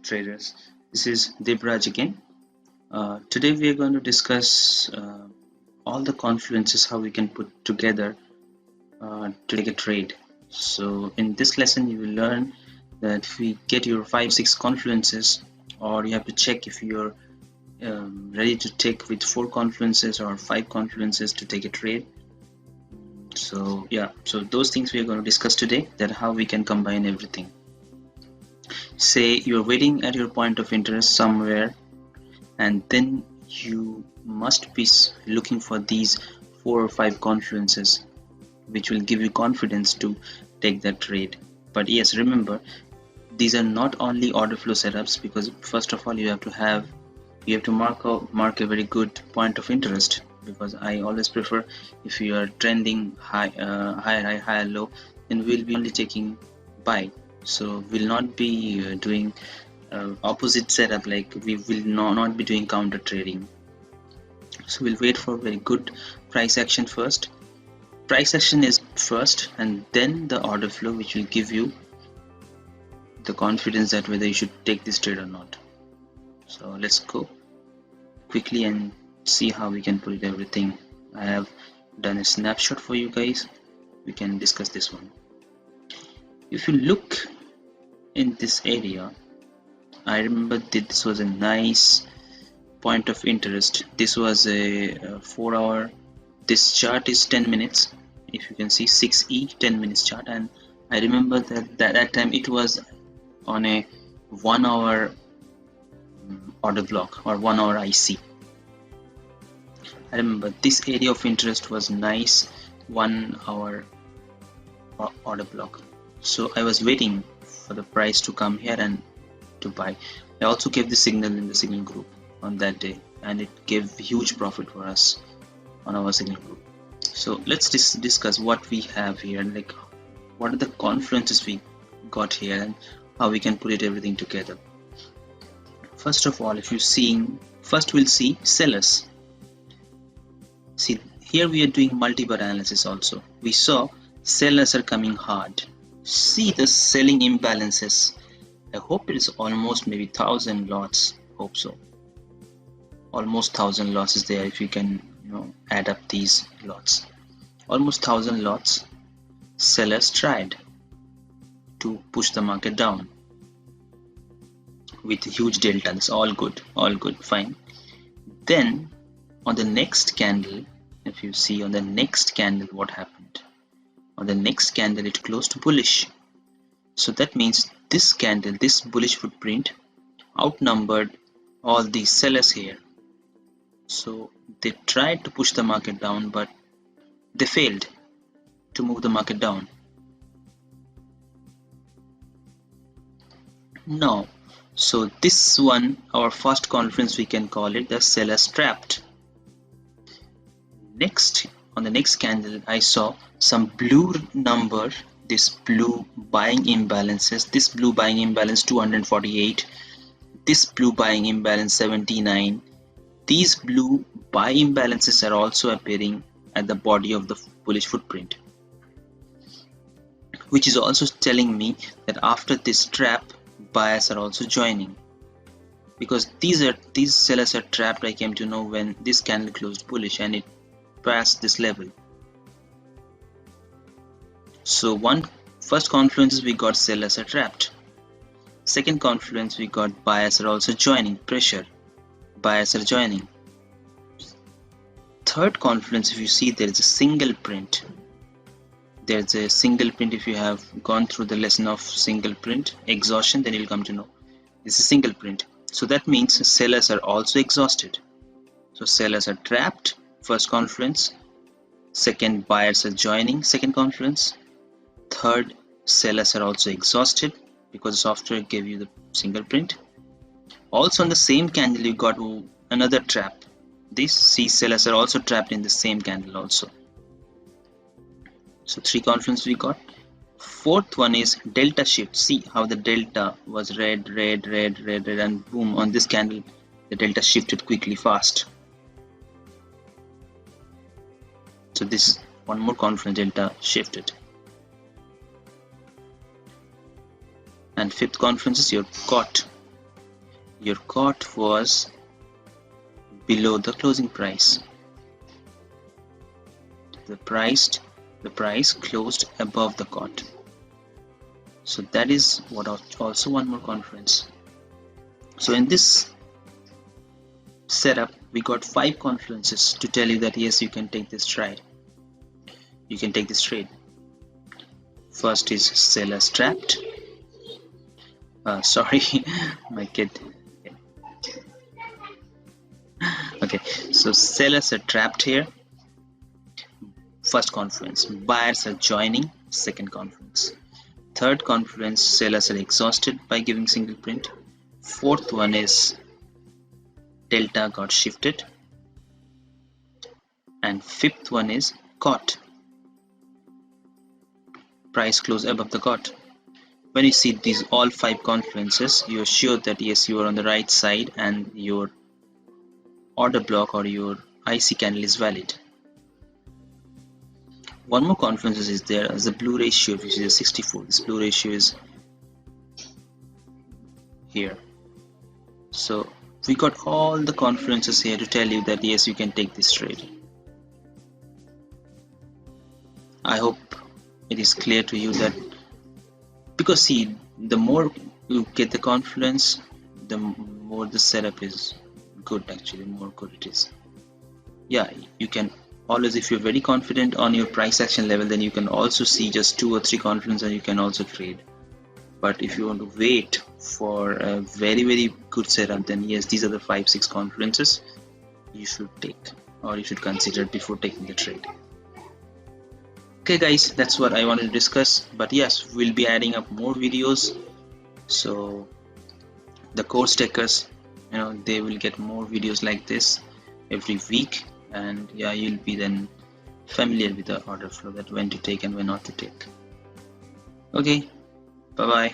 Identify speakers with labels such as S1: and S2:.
S1: traders. This is Debraj again. Today we are going to discuss all the confluences how we can put together to take a trade. So in this lesson you will learn that if we get your 5-6 confluences, or you have to check if you're ready to take with 4 confluences or 5 confluences to take a trade. So those things we are going to discuss today, that how we can combine everything. Say you're waiting at your point of interest somewhere, and then you must be looking for these 4 or 5 confluences which will give you confidence to take that trade. But yes, remember, these are not only order flow setups, because first of all you have to mark a very good point of interest, because I always prefer, if you are trending higher low, then we'll be only taking buy. So we'll not be doing opposite setup, like we will not be doing counter trading. So we'll wait for very good price action first. Price action is first, and then the order flow, which will give you the confidence that whether you should take this trade or not. So let's go quickly and see how we can put it everything. I have done a snapshot for you guys. We can discuss this one. If you look in this area, I remember that this was a nice point of interest. This was a 4-hour. This chart is 10 minutes. If you can see 6E 10 minutes chart, and I remember that time it was on a 1-hour order block or 1-hour IC. I remember this area of interest was nice 1-hour order block. So I was waiting for the price to come here and to buy. I also gave the signal in the signal group on that day, and it gave huge profit for us on our signal group. So let's discuss what we have here, like what are the confluences we got here and how we can put it everything together. First of all, if you're seeing, first we'll see sellers. See, here we are doing multi-bar analysis also. We saw sellers are coming hard. See the selling imbalances. I hope it is almost maybe 1,000 lots. Hope so. Almost 1,000 lots is there if you can add up these lots. Almost 1,000 lots. Sellers tried to push the market down with a huge delta. That's all good, fine. Then on the next candle, if you see on the next candle what happened, on the next candle it closed bullish. So that means this candle, this bullish footprint outnumbered all these sellers here. So they tried to push the market down, but they failed to move the market down. Now, so this one, our first confluence, we can call it the sellers trapped. Next, on the next candle, I saw some blue number, this blue buying imbalances, this blue buying imbalance 248, this blue buying imbalance 79. These blue buy imbalances are also appearing at the body of the bullish footprint, which is also telling me that after this trap, buyers are also joining, because these sellers are trapped. I came to know when this candle closed bullish and it passed this level. So first confluence we got sellers are trapped. Second confluence we got buyers are also joining, pressure, buyers are joining. Third confluence, if you see, there is a single print. There's a single print. If you have gone through the lesson of single print exhaustion, then you'll come to know this is single print. So that means sellers are also exhausted. So sellers are trapped, first confluence. Second, buyers are joining, second confluence. Third, sellers are also exhausted because the software gave you the single print. Also on the same candle you got another trap. These sellers are also trapped in the same candle also. So 3 confluences we got. Fourth one is delta shift. See how the delta was red, and boom, on this candle the delta shifted quickly, fast. So this is one more confluence, delta shifted. And fifth confluence is your got your cot was below the closing price. The price closed above the cot. So that is what also one more confluence. So in this setup, we got 5 confluences to tell you that yes, you can take this trade. You can take this trade. First is sellers trapped. Sorry, my kid. Okay, so sellers are trapped here. First confluence. Buyers are joining. Second confluence. Third confluence, sellers are exhausted by giving single print. Fourth one is delta got shifted. And fifth one is caught. Price close above the caught. When you see these all 5 confluences, you are sure that yes, you are on the right side and your order block or your IC candle is valid. One more confluence is there as the blue ratio, which is 64. This blue ratio is here. So we got all the confluences here to tell you that yes, you can take this trade. I hope it is clear to you that, because see, the more you get the confluence, the more the setup is good, actually, more good it is. Yeah, you can always, if you're very confident on your price action level, then you can also see just 2 or 3 confluences and you can also trade. But if you want to wait for a very good setup, then yes, these are the 5-6 confluences you should take, or you should consider before taking the trade. Okay guys, that's what I wanted to discuss. But yes, we'll be adding up more videos, so the course takers, they will get more videos like this every week, and yeah, you'll be then familiar with the order flow, that when to take and when not to take. Okay, bye bye.